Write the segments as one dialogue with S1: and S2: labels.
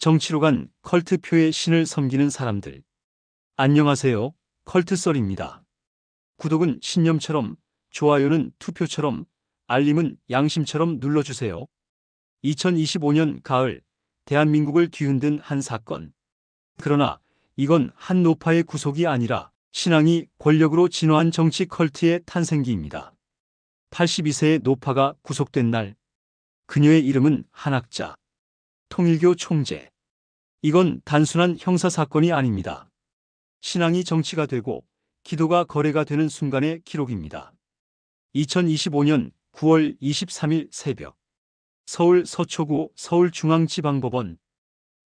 S1: 정치로 간 컬트표의 신을 섬기는 사람들. 안녕하세요. 컬트썰입니다. 구독은 신념처럼, 좋아요는 투표처럼, 알림은 양심처럼 눌러주세요. 2025년 가을, 대한민국을 뒤흔든 한 사건. 그러나 이건 한 노파의 구속이 아니라 신앙이 권력으로 진화한 정치 컬트의 탄생기입니다. 82세의 노파가 구속된 날, 그녀의 이름은 한학자, 통일교 총재. 이건 단순한 형사사건이 아닙니다. 신앙이 정치가 되고 기도가 거래가 되는 순간의 기록입니다. 2025년 9월 23일 새벽, 서울 서초구 서울중앙지방법원.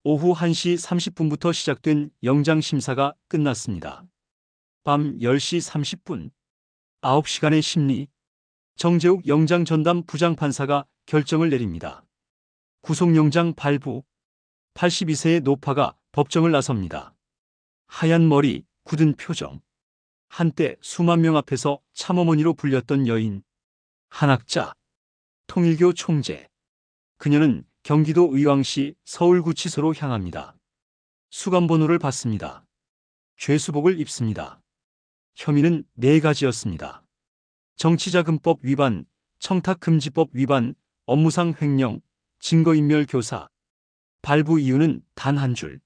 S1: 오후 1시 30분부터 시작된 영장심사가 끝났습니다. 밤 10시 30분, 9시간의 심리. 정재욱 영장전담 부장판사가 결정을 내립니다. 구속영장 발부. 82세의 노파가 법정을 나섭니다. 하얀 머리, 굳은 표정. 한때 수만 명 앞에서 참어머니로 불렸던 여인. 한학자, 통일교 총재. 그녀는 경기도 의왕시 서울구치소로 향합니다. 수감번호를 받습니다. 죄수복을 입습니다. 혐의는 4가지였습니다. 정치자금법 위반, 청탁금지법 위반, 업무상 횡령, 증거인멸 교사. 발부 이유는 단 한 줄.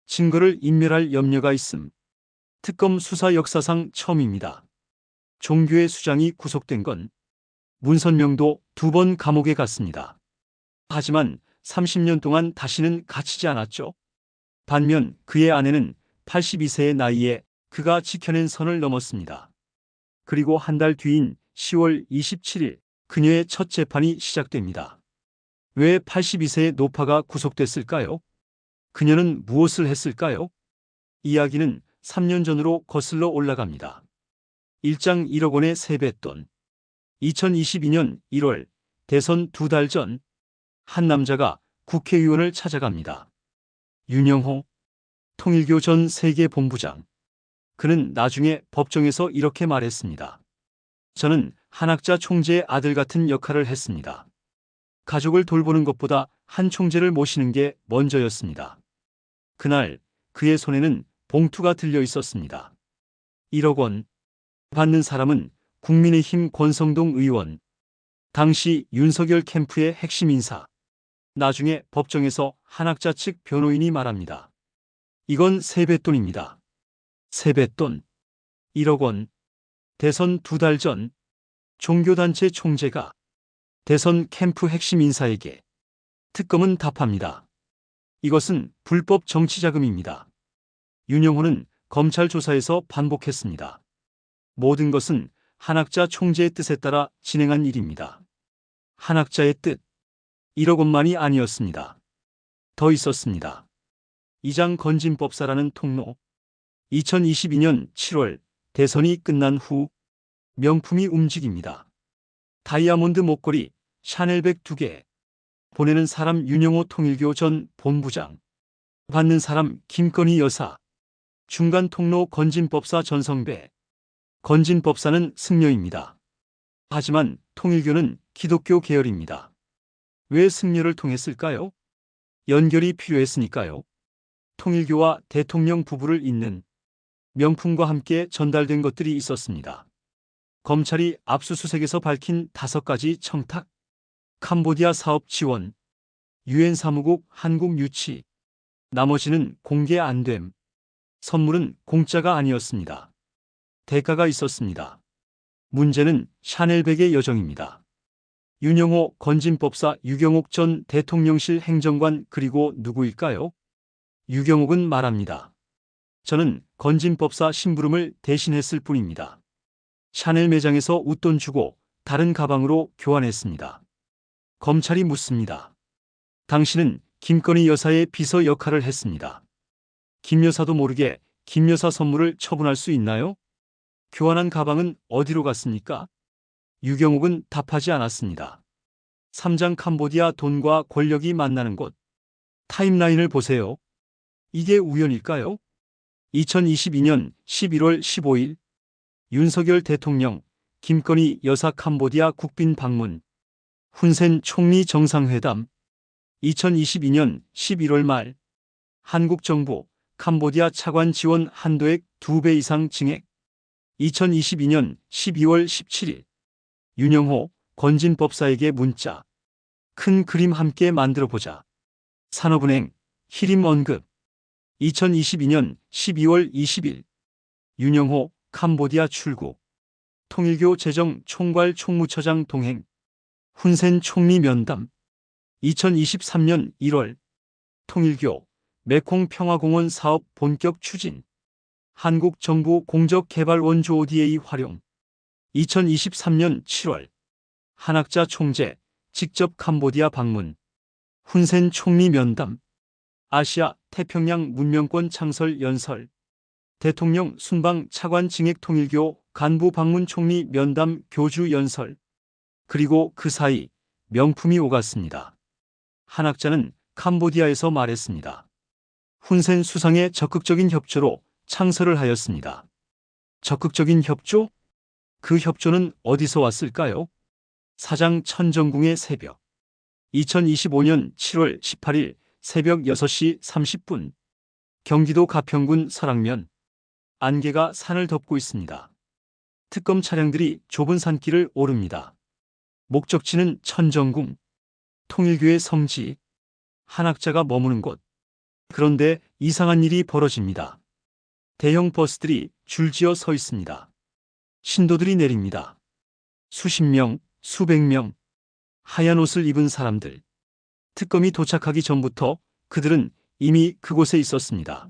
S1: 증거를 인멸할 염려가 있음. 특검 수사 역사상 처음입니다. 종교의 수장이 구속된 건 문선명도 2번 감옥에 갔습니다. 하지만 30년 동안 다시는 갇히지 않았죠. 반면 그의 아내는 82세의 나이에 그가 지켜낸 선을 넘었습니다. 그리고 한 달 뒤인 10월 27일 그녀의 첫 재판이 시작됩니다. 왜 82세의 노파가 구속됐을까요? 그녀는 무엇을 했을까요? 이야기는 3년 전으로 거슬러 올라갑니다. 1장 1억 원의 세뱃돈. 2022년 1월, 대선 2달 전, 한 남자가 국회의원을 찾아갑니다. 윤영호, 통일교 전 세계본부장. 그는 나중에 법정에서 이렇게 말했습니다. 저는 한학자 총재의 아들 같은 역할을 했습니다. 가족을 돌보는 것보다 한 총재를 모시는 게 먼저였습니다. 그날 그의 손에는 봉투가 들려 있었습니다. 1억 원. 받는 사람은 국민의힘 권성동 의원. 당시 윤석열 캠프의 핵심 인사. 나중에 법정에서 한학자 측 변호인이 말합니다. 이건 세뱃돈입니다. 세뱃돈. 1억 원. 대선 2달 전 종교단체 총재가 대선 캠프 핵심 인사에게. 특검은 답합니다. 이것은 불법 정치자금입니다. 윤영호는 검찰 조사에서 반복했습니다. 모든 것은 한학자 총재의 뜻에 따라 진행한 일입니다. 한학자의 뜻. 1억 원만이 아니었습니다. 더 있었습니다. 이장 건진법사라는 통로. 2022년 7월 대선이 끝난 후 명품이 움직입니다. 다이아몬드 목걸이, 샤넬백 2개. 보내는 사람 윤영호 통일교 전 본부장. 받는 사람 김건희 여사. 중간 통로 건진법사 전성배. 건진법사는 승려입니다. 하지만 통일교는 기독교 계열입니다. 왜 승려를 통했을까요? 연결이 필요했으니까요. 통일교와 대통령 부부를 잇는 명품과 함께 전달된 것들이 있었습니다. 검찰이 압수수색에서 밝힌 5가지 청탁. 캄보디아 사업 지원, 유엔 사무국 한국 유치. 나머지는 공개 안 됨. 선물은 공짜가 아니었습니다. 대가가 있었습니다. 문제는 샤넬백의 여정입니다. 윤영호 건진법사 유경옥 전 대통령실 행정관 그리고 누구일까요? 유경옥은 말합니다. 저는 건진법사 심부름을 대신했을 뿐입니다. 샤넬 매장에서 웃돈 주고 다른 가방으로 교환했습니다. 검찰이 묻습니다. 당신은 김건희 여사의 비서 역할을 했습니다. 김 여사도 모르게 김 여사 선물을 처분할 수 있나요? 교환한 가방은 어디로 갔습니까? 유경옥은 답하지 않았습니다. 3장 캄보디아 돈과 권력이 만나는 곳. 타임라인을 보세요. 이게 우연일까요? 2022년 11월 15일 윤석열 대통령, 김건희 여사 캄보디아 국빈 방문. 훈센 총리 정상회담. 2022년 11월 말 한국 정부 캄보디아 차관 지원 한도액 2배 이상 증액. 2022년 12월 17일 윤영호 건진법사에게 문자. 큰 그림 함께 만들어보자. 산업은행 히림 언급. 2022년 12월 20일 윤영호 캄보디아 출국. 통일교 재정 총괄 총무처장 동행. 훈센 총리 면담. 2023년 1월 통일교 메콩 평화공원 사업 본격 추진. 한국 정부 공적 개발 원조 ODA 활용. 2023년 7월 한학자 총재 직접 캄보디아 방문. 훈센 총리 면담. 아시아 태평양 문명권 창설 연설. 대통령 순방 차관 증액 통일교 간부 방문 총리 면담 교주 연설. 그리고 그 사이 명품이 오갔습니다. 한학자는 캄보디아에서 말했습니다. 훈센 수상의 적극적인 협조로 창설을 하였습니다. 적극적인 협조? 그 협조는 어디서 왔을까요? 사장 천정궁의 새벽. 2025년 7월 18일 새벽 6시 30분 경기도 가평군 설악면. 안개가 산을 덮고 있습니다. 특검 차량들이 좁은 산길을 오릅니다. 목적지는 천정궁, 통일교의 성지, 한학자가 머무는 곳. 그런데 이상한 일이 벌어집니다. 대형 버스들이 줄지어 서 있습니다. 신도들이 내립니다. 수십 명, 수백 명, 하얀 옷을 입은 사람들. 특검이 도착하기 전부터 그들은 이미 그곳에 있었습니다.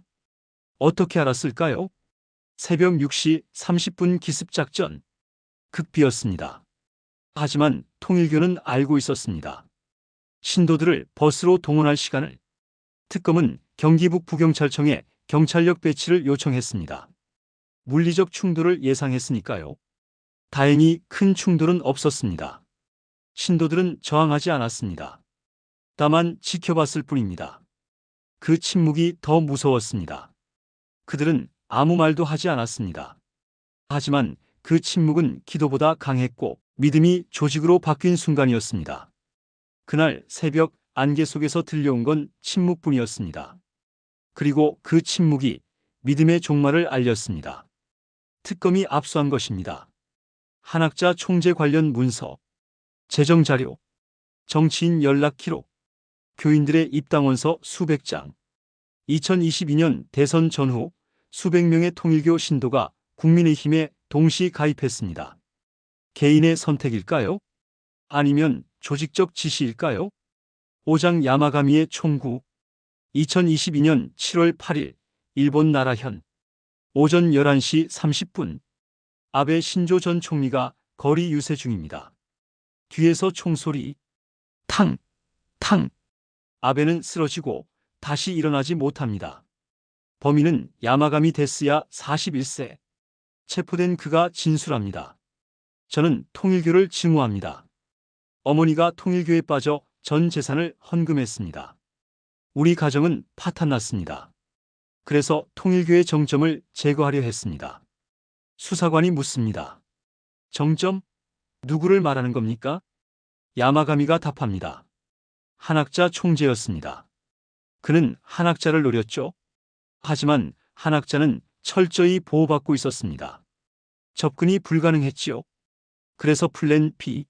S1: 어떻게 알았을까요? 새벽 6시 30분 기습작전. 극비였습니다. 하지만 통일교는 알고 있었습니다. 신도들을 버스로 동원할 시간을. 특검은 경기 북부경찰청에 경찰력 배치를 요청했습니다. 물리적 충돌을 예상했으니까요. 다행히 큰 충돌은 없었습니다. 신도들은 저항하지 않았습니다. 다만 지켜봤을 뿐입니다. 그 침묵이 더 무서웠습니다. 그들은 아무 말도 하지 않았습니다. 하지만 그 침묵은 기도보다 강했고 믿음이 조직으로 바뀐 순간이었습니다. 그날 새벽 안개 속에서 들려온 건 침묵뿐이었습니다. 그리고 그 침묵이 믿음의 종말을 알렸습니다. 특검이 압수한 것입니다. 한학자 총재 관련 문서, 재정자료, 정치인 연락 기록, 교인들의 입당원서 수백 장. 2022년 대선 전후 수백 명의 통일교 신도가 국민의힘에 동시 가입했습니다. 개인의 선택일까요? 아니면 조직적 지시일까요? 오장 야마가미의 총구. 2022년 7월 8일 일본 나라현. 오전 11시 30분 아베 신조 전 총리가 거리 유세 중입니다. 뒤에서 총소리. 탕, 탕. 아베는 쓰러지고 다시 일어나지 못합니다. 범인은 야마가미 데스야 41세. 체포된 그가 진술합니다. 저는 통일교를 증오합니다. 어머니가 통일교에 빠져 전 재산을 헌금했습니다. 우리 가정은 파탄났습니다. 그래서 통일교의 정점을 제거하려 했습니다. 수사관이 묻습니다. 정점? 누구를 말하는 겁니까? 야마가미가 답합니다. 한학자 총재였습니다. 그는 한학자를 노렸죠. 하지만 한학자는 철저히 보호받고 있었습니다. 접근이 불가능했지요. 그래서 플랜 B.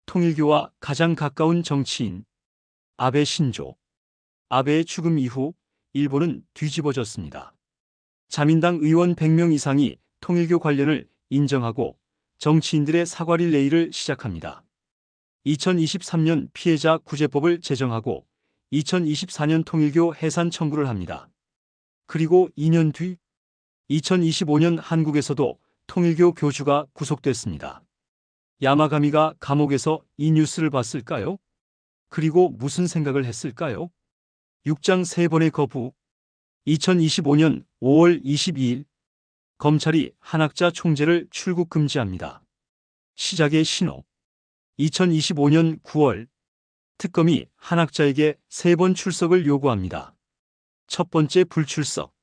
S1: 통일교와 가장 가까운 정치인 아베 신조. 아베의 죽음 이후 일본은 뒤집어졌습니다. 자민당 의원 100명 이상이 통일교 관련을 인정하고 정치인들의 사과 릴레이를 시작합니다. 2023년 피해자 구제법을 제정하고 2024년 통일교 해산 청구를 합니다. 그리고 2년 뒤 2025년 한국에서도 통일교 교주가 구속됐습니다. 야마가미가 감옥에서 이 뉴스를 봤을까요? 그리고 무슨 생각을 했을까요? 6장 3번의 거부. 2025년 5월 22일 검찰이 한학자 총재를 출국 금지합니다. 시작의 신호. 2025년 9월 특검이 한학자에게 3번 출석을 요구합니다. 첫 번째 불출석.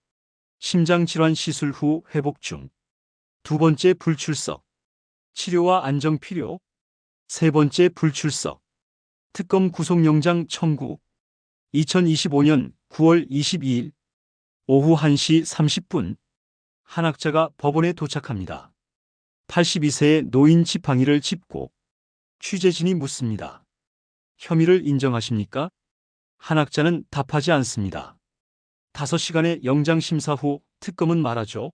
S1: 심장질환 시술 후 회복 중. 두 번째 불출석. 치료와 안정 필요. 세 번째 불출석. 특검 구속영장 청구. 2025년 9월 22일 오후 1시 30분 한학자가 법원에 도착합니다. 82세의 노인 지팡이를 짚고 취재진이 묻습니다. 혐의를 인정하십니까? 한학자는 답하지 않습니다. 5시간의 영장심사 후 특검은 말하죠.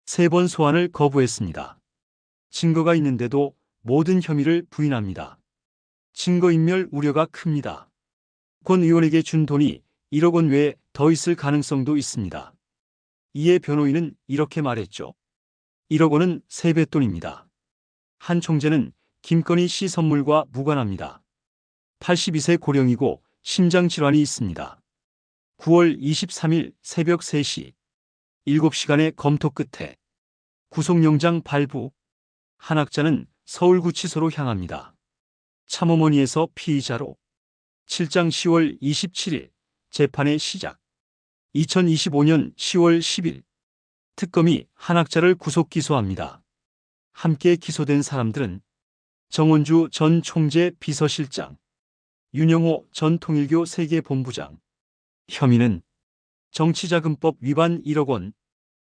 S1: 3번 소환을 거부했습니다. 증거가 있는데도 모든 혐의를 부인합니다. 증거인멸 우려가 큽니다. 권 의원에게 준 돈이 1억 원 외에 더 있을 가능성도 있습니다. 이에 변호인은 이렇게 말했죠. 1억 원은 세뱃돈입니다. 한 총재는 김건희 씨 선물과 무관합니다. 82세 고령이고 심장질환이 있습니다. 9월 23일 새벽 3시 7시간의 검토 끝에 구속영장 발부. 한학자는 서울구치소로 향합니다. 참어머니에서 피의자로 7장 10월 27일 재판의 시작. 2025년 10월 10일 특검이 한학자를 구속 기소합니다. 함께 기소된 사람들은 정원주 전 총재 비서실장, 윤영호 전 통일교 세계본부장. 혐의는 정치자금법 위반 1억 원,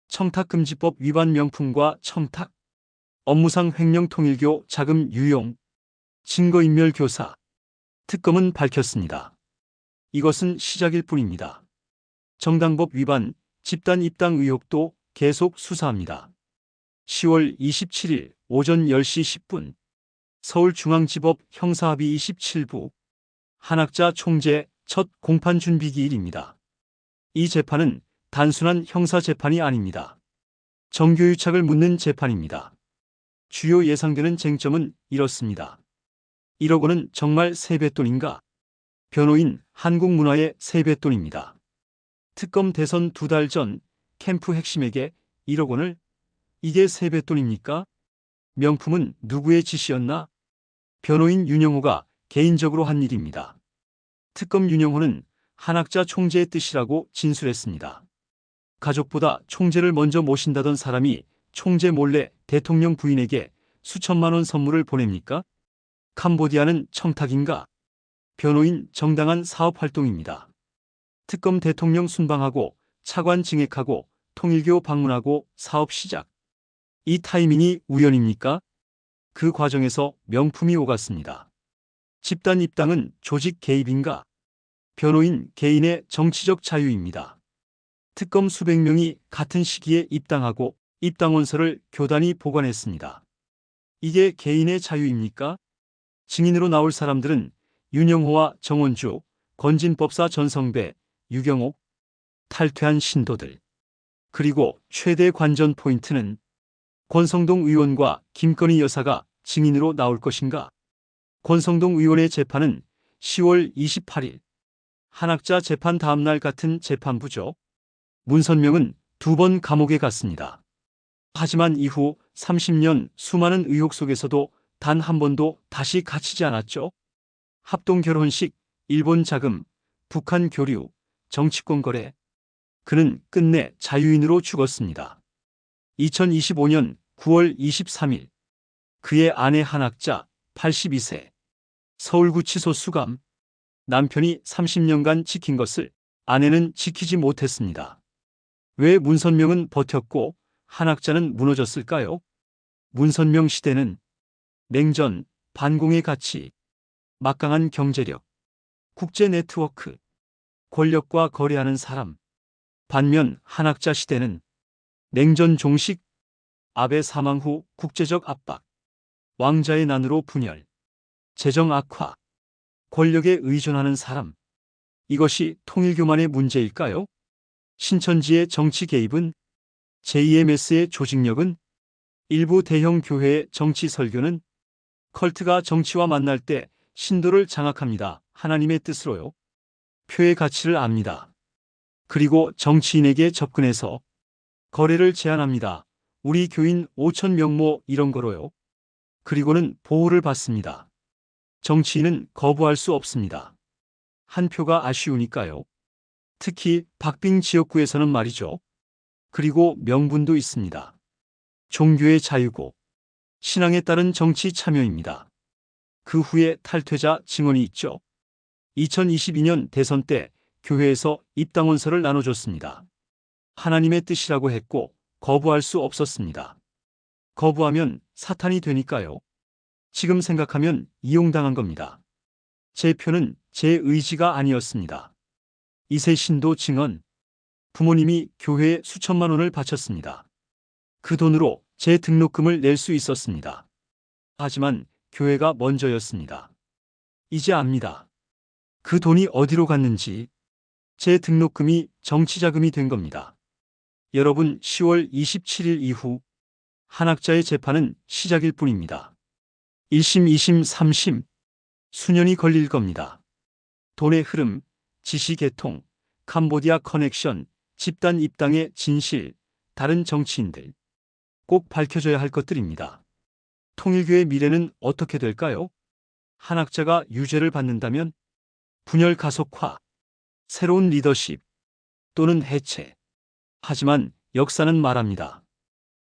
S1: 청탁금지법 위반 명품과 청탁, 업무상 횡령 통일교 자금 유용, 증거인멸 교사. 특검은 밝혔습니다. 이것은 시작일 뿐입니다. 정당법 위반, 집단 입당 의혹도 계속 수사합니다. 10월 27일 오전 10시 10분 서울중앙지법 형사합의 27부 한학자 총재 첫 공판 준비 기일입니다. 이 재판은 단순한 형사재판이 아닙니다. 정교유착을 묻는 재판입니다. 주요 예상되는 쟁점은 이렇습니다. 1억 원은 정말 세뱃돈인가? 변호인 한국문화의 세뱃돈입니다. 특검 대선 2달 전 캠프 핵심에게 1억 원을 이게 세뱃돈입니까? 명품은 누구의 지시였나? 변호인 윤영호가 개인적으로 한 일입니다. 특검 윤영호는 한학자 총재의 뜻이라고 진술했습니다. 가족보다 총재를 먼저 모신다던 사람이 총재 몰래 대통령 부인에게 수천만 원 선물을 보냅니까? 캄보디아는 청탁인가? 변호인 정당한 사업 활동입니다. 특검 대통령 순방하고 차관 증액하고 통일교 방문하고 사업 시작. 이 타이밍이 우연입니까? 그 과정에서 명품이 오갔습니다. 집단 입당은 조직 개입인가? 변호인 개인의 정치적 자유입니다. 특검 수백 명이 같은 시기에 입당하고 입당원서를 교단이 보관했습니다. 이게 개인의 자유입니까? 증인으로 나올 사람들은 윤영호와 정원주, 건진법사 전성배, 유경옥, 탈퇴한 신도들. 그리고 최대 관전 포인트는 권성동 의원과 김건희 여사가 증인으로 나올 것인가? 권성동 의원의 재판은 10월 28일 한학자 재판 다음날 같은 재판부죠. 문선명은 2번 감옥에 갔습니다. 하지만 이후 30년 수많은 의혹 속에서도 단 한 번도 다시 갇히지 않았죠. 합동 결혼식, 일본 자금, 북한 교류, 정치권 거래. 그는 끝내 자유인으로 죽었습니다. 2025년 9월 23일 그의 아내 한학자 82세 서울구치소 수감. 남편이 30년간 지킨 것을 아내는 지키지 못했습니다. 왜 문선명은 버텼고 한학자는 무너졌을까요? 문선명 시대는 냉전, 반공의 가치, 막강한 경제력, 국제 네트워크, 권력과 거래하는 사람. 반면 한학자 시대는 냉전 종식, 아베 사망 후 국제적 압박, 왕자의 난으로 분열, 재정 악화, 권력에 의존하는 사람. 이것이 통일교만의 문제일까요? 신천지의 정치 개입은? JMS의 조직력은? 일부 대형 교회의 정치 설교는? 컬트가 정치와 만날 때 신도를 장악합니다. 하나님의 뜻으로요. 표의 가치를 압니다. 그리고 정치인에게 접근해서 거래를 제한합니다. 우리 교인 5,000명 모 이런 거로요. 그리고는 보호를 받습니다. 정치인은 거부할 수 없습니다. 한 표가 아쉬우니까요. 특히 박빙 지역구에서는 말이죠. 그리고 명분도 있습니다. 종교의 자유고 신앙에 따른 정치 참여입니다. 그 후에 탈퇴자 증언이 있죠. 2022년 대선 때 교회에서 입당원서를 나눠줬습니다. 하나님의 뜻이라고 했고 거부할 수 없었습니다. 거부하면 사탄이 되니까요. 지금 생각하면 이용당한 겁니다. 제 표는 제 의지가 아니었습니다. 이세 신도 증언. 부모님이 교회에 수천만 원을 바쳤습니다. 그 돈으로 제 등록금을 낼 수 있었습니다. 하지만 교회가 먼저였습니다. 이제 압니다. 그 돈이 어디로 갔는지. 제 등록금이 정치자금이 된 겁니다. 여러분, 10월 27일 이후 한학자의 재판은 시작일 뿐입니다. 1심, 2심, 3심 수년이 걸릴 겁니다. 돈의 흐름, 지시 개통, 캄보디아 커넥션, 집단 입당의 진실, 다른 정치인들. 꼭 밝혀져야 할 것들입니다. 통일교의 미래는 어떻게 될까요? 한학자가 유죄를 받는다면 분열 가속화, 새로운 리더십 또는 해체. 하지만 역사는 말합니다.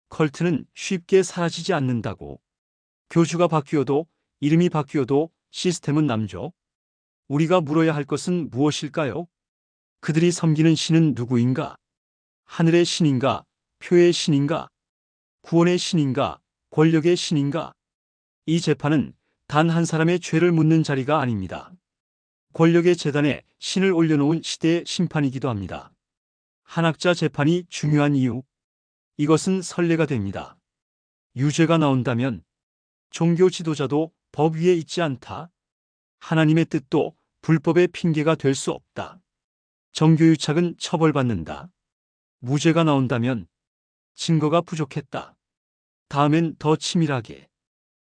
S1: 컬트는 쉽게 사라지지 않는다고. 교주가 바뀌어도, 이름이 바뀌어도 시스템은 남죠. 우리가 물어야 할 것은 무엇일까요? 그들이 섬기는 신은 누구인가? 하늘의 신인가? 표의 신인가? 구원의 신인가? 권력의 신인가? 이 재판은 단 한 사람의 죄를 묻는 자리가 아닙니다. 권력의 재단에 신을 올려놓은 시대의 심판이기도 합니다. 한학자 재판이 중요한 이유. 이것은 선례가 됩니다. 유죄가 나온다면 종교 지도자도 법 위에 있지 않다. 하나님의 뜻도 불법의 핑계가 될 수 없다. 정교유착은 처벌받는다. 무죄가 나온다면 증거가 부족했다. 다음엔 더 치밀하게.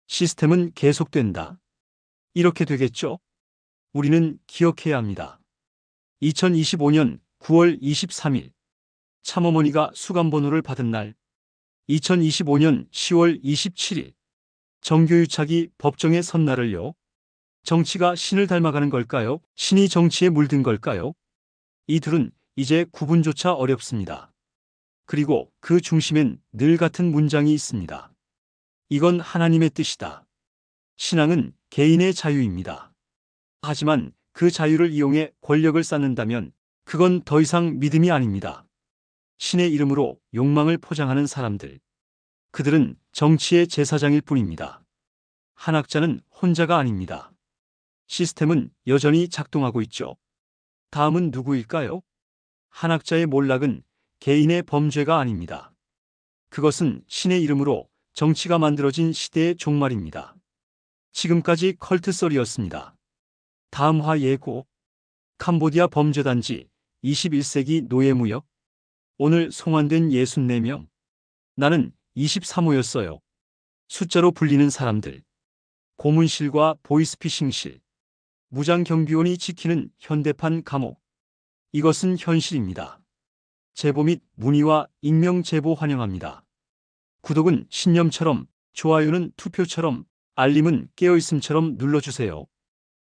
S1: 시스템은 계속된다. 이렇게 되겠죠? 우리는 기억해야 합니다. 2025년 9월 23일 참어머니가 수감번호를 받은 날. 2025년 10월 27일 정교유착이 법정에 선 날을요. 정치가 신을 닮아가는 걸까요? 신이 정치에 물든 걸까요? 이 둘은 이제 구분조차 어렵습니다. 그리고 그 중심엔 늘 같은 문장이 있습니다. 이건 하나님의 뜻이다. 신앙은 개인의 자유입니다. 하지만 그 자유를 이용해 권력을 쌓는다면 그건 더 이상 믿음이 아닙니다. 신의 이름으로 욕망을 포장하는 사람들. 그들은 정치의 제사장일 뿐입니다. 한학자는 혼자가 아닙니다. 시스템은 여전히 작동하고 있죠. 다음은 누구일까요? 한학자의 몰락은 개인의 범죄가 아닙니다. 그것은 신의 이름으로 정치가 만들어진 시대의 종말입니다. 지금까지 컬트썰이었습니다. 다음 화 예고. 캄보디아 범죄단지 21세기 노예무역. 오늘 송환된 64명. 나는 23호였어요. 숫자로 불리는 사람들. 고문실과 보이스피싱실. 무장경비원이 지키는 현대판 감옥. 이것은 현실입니다. 제보 및 문의와 익명 제보 환영합니다. 구독은 신념처럼, 좋아요는 투표처럼, 알림은 깨어있음처럼 눌러주세요.